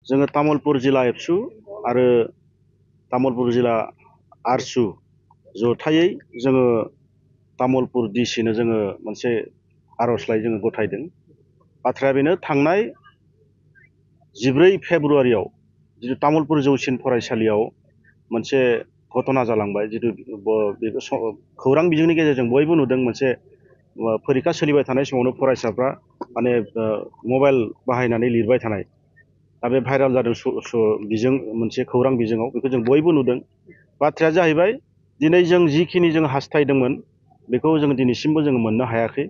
जोङो तामुलपुर जिल्ला एबसु आरो तामुलपुर जिल्ला आरसु जथायै जोङो तामुलपुर डिसिनो जोङो मोनसे आर'जलाइ जोङो गथायदों। बाथ्राया बेनो थांनाय 14 फेब्रुवारियाव जितु तामुलपुर जौसिन फरायसालियाव मोनसे घटना जालांबाय जितु खौरां बिजोंनि गेजेरजों बयबो नुदों मोनसे परीक्षा सोलिबाय थानाय समावनो फरायसाफ्रा माने मबाइल बाहायनानै लिरबाय थानाय दा बे भाइराल जादों बिजों मोनसे खौरां बिजोङाव बेखौ जों बयबो नुदों। बाथ्राया जाहैबाय दिनै जों जिखिनि जों हास्थायदोंमोन बेखौ जों दिनैसिमबो जों मोननो हायाखै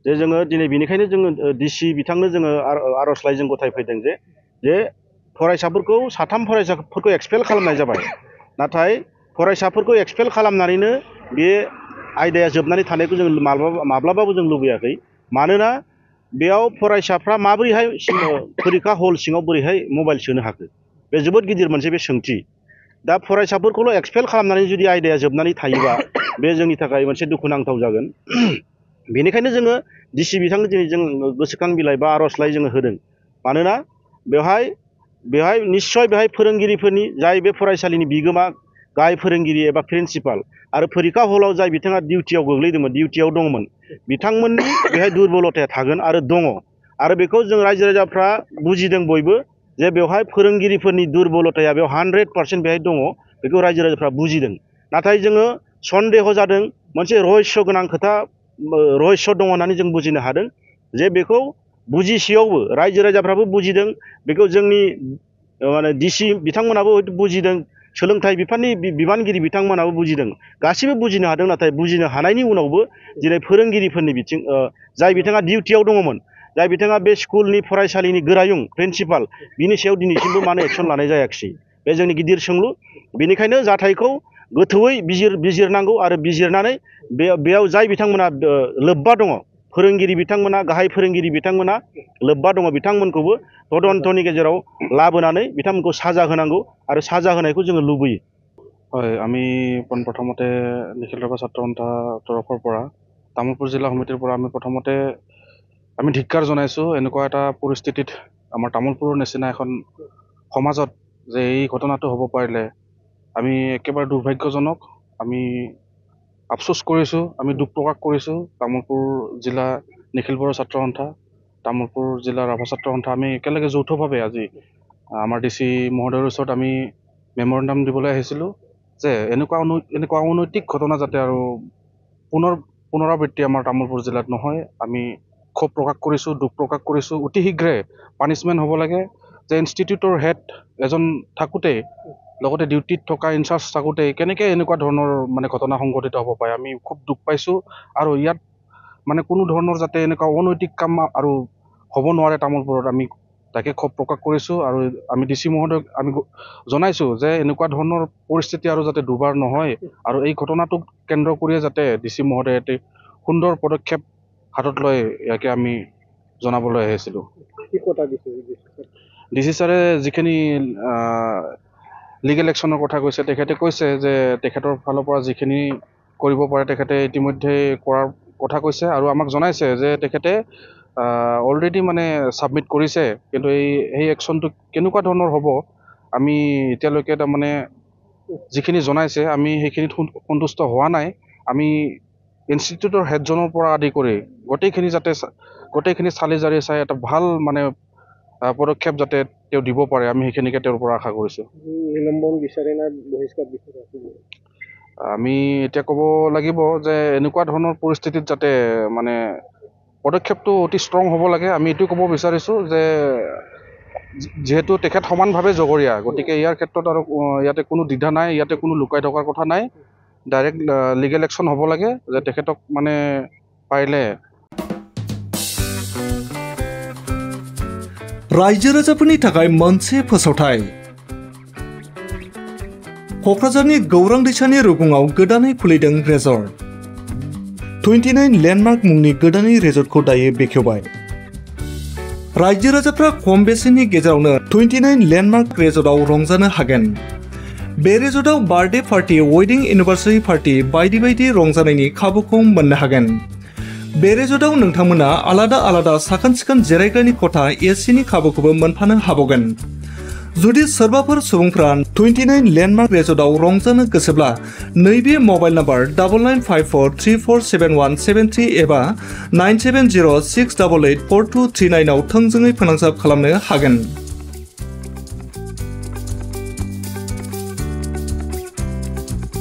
जे जोङो दिनै बेनिखायनो जोङो डिसि बिथांनो जोङो आर'जलाइ जों गथायफैदों जे फरायसाफोरखौ साथाम फरायसाफोरखौ एक्सपेल खालामनाय जाबाय नाथाय फरायसाफोरखौ एक्सपेल खालामनानैनो बे आयदाया जोबनानै थानायखौ जों माब्लाबाबो जों लुबैयाखै। मानोना बेयाव फरायसाफ्रा माबोरैहाय परीक्षा हल सिङाव बोरैहाय मबाइल सोनो हाखो बे जोबोद गिदिर मोनसे बे सोंथि। दा फरायसाफोरखौल' एक्सपेल खालामनानै जुदि आयदाया जोबनानै थायोबा बे जोंनि थाखाय मोनसे दुखुनांथाव जागोन। बेनिखायनो जोङो डिसि बिथांनो दिनै जों गोसोखां बिलाइ बा आर'जलाइ जोङो होदों। मानोना बेवहाय निश्चय बेहाय फोरोंगिरिफोरनि जाय बे फरायसालिनि बिगोमा गाहाय फोरोंगिरि एबा प्रिन्सिपाल आरो परीक्षा हलाव जाय बिथाङा डिउटियाव गोग्लैदोंमोन डिउटियाव दङमोन बिथांमोननि बेहाय दुरबलताया थागोन आरो दङ आरो बेखौ जों रायजो राजाफ्रा बुजिदों बयबो जे बेवहाय फोरोंगिरिफोरनि दुरबलताया बेयाव 100% बेहाय दङ बेखौ रायजो राजाफ्रा बुजिदों। नाथाय जोङो सन्देह जादों मोनसे रहस्य गोनां खोथा रहस्य दङ होननानै जों बुजिनो हादों जे बेखौ बुजिसेयावबो रायजो राजाफ्राबो बुजिदों बेखौ जोंनि माने डिसि बिथांमोनाबो बुजिदों सोलोंथाइ बिफाननि बिबानगिरि बिथांमोनाबो बुजिदों गासिबो बुजिनो हादों। नाथाय बुजिनो हानायनि उनावबो दिनै फोरोंगिरिफोरनि बिथिं जाय बिथाङा डिउटियाव दङमोन जाय बिथाङा बे स्कुलनि फरायसालिनि गोरायुं प्रिन्सिपाल बिनि सायाव दिनैसिमबो मानो एक्सन लानाय जायाखिसै बे जोंनि गिदिर सोंलु। बेनिखायनो जाथायखौ गोथौयै बिजिरनांगौ आरो बिजिरनानै बेयाव जाय बिथांमोना लोब्बा दङ फोरोंगिरि बिथांमोना गाहाय फोरोंगिरि बिथांमोना लोब्बा दङ बिथांमोनखौबो तदन्तनि गेजेराव लाबोनानै बिथांमोनखौ साजा होनांगौ आरो साजा होनायखौ जोङो लुबैयो। হয়, আমি পোনপ্ৰথমতে নিখিল ৰাভা ছাত্ৰ সন্থাৰ তৰফৰ পৰা তামুলপুৰ জিলা সমিতিৰ পৰা আমি ধিক্কাৰ জনাইছোঁ এনেকুৱা এটা পৰিস্থিতিত আমাৰ তামুলপুৰৰ নিচিনা এখন সমাজত যে এই ঘটনাটো হ'ব পাৰিলে আমি একেবাৰে দুৰ্ভাগ্যজনক। আমি আফচোচ কৰিছোঁ, আমি দুখ প্ৰকাশ কৰিছোঁ। তামুলপুৰ জিলা নিখিল বড়ো ছাত্ৰ সন্থা তামুলপুৰ জিলা ৰাভা ছাত্ৰ সন্থা আমি একেলগে যৌথভাৱে আজি আমাৰ ডিচি মহোদয়ৰ ওচৰত আমি মেমৰেণ্ডাম দিবলৈ আহিছিলোঁ যে এনেকুৱা অনৈতিক ঘটনা যাতে আৰু পুনৰাবৃত্তি আমাৰ তামুলপুৰ জিলাত নহয়। আমি ক্ষোভ প্ৰকাশ কৰিছোঁ, দুখ প্ৰকাশ কৰিছোঁ। অতি শীঘ্ৰে পানিছমেণ্ট হ'ব লাগে যে ইনষ্টিটিউটৰ হেড এজন থাকোঁতেই লগতে ডিউটিত থকা ইনচাৰ্জ থাকোঁতেই কেনেকৈ এনেকুৱা ধৰণৰ মানে ঘটনা সংঘটিত হ'ব পাৰে আমি খুব দুখ পাইছোঁ। আৰু ইয়াত মানে কোনো ধৰণৰ যাতে এনেকুৱা অনৈতিক কাম আৰু হ'ব নোৱাৰে তামুলপুৰত আমি তাকে ক্ষোভ প্ৰকাশ কৰিছোঁ। আৰু আমি ডিচি মহোদয়ক আমি জনাইছোঁ যে এনেকুৱা ধৰণৰ পৰিস্থিতি আৰু যাতে দুবাৰ নহয় আৰু এই ঘটনাটোক কেন্দ্ৰ কৰিয়ে যাতে ডিচি মহোদয়ে এটি সুন্দৰ পদক্ষেপ হাতত লৈ ইয়াকে আমি জনাবলৈ আহিছিলোঁ। ডিচি ছাৰে যিখিনি লিগেল একশ্যনৰ কথা কৈছে তেখেতে কৈছে যে তেখেতৰ ফালৰ পৰা যিখিনি কৰিব পাৰে তেখেতে ইতিমধ্যে কৰাৰ কথা কৈছে আৰু আমাক জনাইছে যে তেখেতে অলৰেডি মানে ছাবমিট কৰিছে। কিন্তু এই একশ্যনটো কেনেকুৱা ধৰণৰ হ'ব আমি এতিয়ালৈকে তাৰমানে যিখিনি জনাইছে আমি সেইখিনিত সন্তুষ্ট হোৱা নাই। আমি ইনষ্টিটিউটৰ হেডজনৰ পৰা আদি কৰি গোটেইখিনি চালি জাৰি চাই এটা ভাল মানে পদক্ষেপ যাতে তেওঁ দিব পাৰে আমি সেইখিনিকে তেওঁৰ পৰা আশা কৰিছোঁ। আমি এতিয়া ক'ব লাগিব যে এনেকুৱা ধৰণৰ পৰিস্থিতিত যাতে মানে পদক্ষেপটো অতি ষ্ট্ৰং হ'ব লাগে। আমি এইটো ক'ব বিচাৰিছোঁ যে যিহেতু তেখেত সমানভাৱে জগৰীয়া গতিকে ইয়াৰ ক্ষেত্ৰত আৰু ইয়াতে কোনো দ্বিধা নাই, ইয়াতে কোনো লুকাই থকাৰ কথা নাই। ডাইৰেক্ট লিগেল একশ্যন হ'ব লাগে যে তেখেতক মানে পাৰিলে रायजो राजाफोरनि थाखाय मोनसे फोसावथाय क'क्राझारनि गौरां दैसानि रुगुङाव गोदानै खुलिदों रेजर्ट 29 लेन्डमार्क मुंनि गोदानै रेजर्टखौ दायो बेखेवबाय। रायजो राजाफ्रा खम बेसेननि गेजेरावनो 29 लेन्डमार्क रेजर्टआव रंजानो हागोन। बे रेजर्टआव birthday party, wedding anniversary party बायदि बायदि रंजानायनि खाबुखौ मोननो हागोन। बे रेजर्टआव नोंथांमोना आलादा आलादा साखोन सिखोन जिरायग्रानि खथा एसिनि खाबुखौबो मोनफानो हाबावगोन। जुदि सोरबाफोर सुबुंफ्रा 29 लेन्डमार्क रेजर्टआव रंजानो गोसोब्ला नैबे मबाइल नाम्बार 9954347173 एबा 9706884239 आव थोंजोङै फोनांजाब खालामनो हागोन।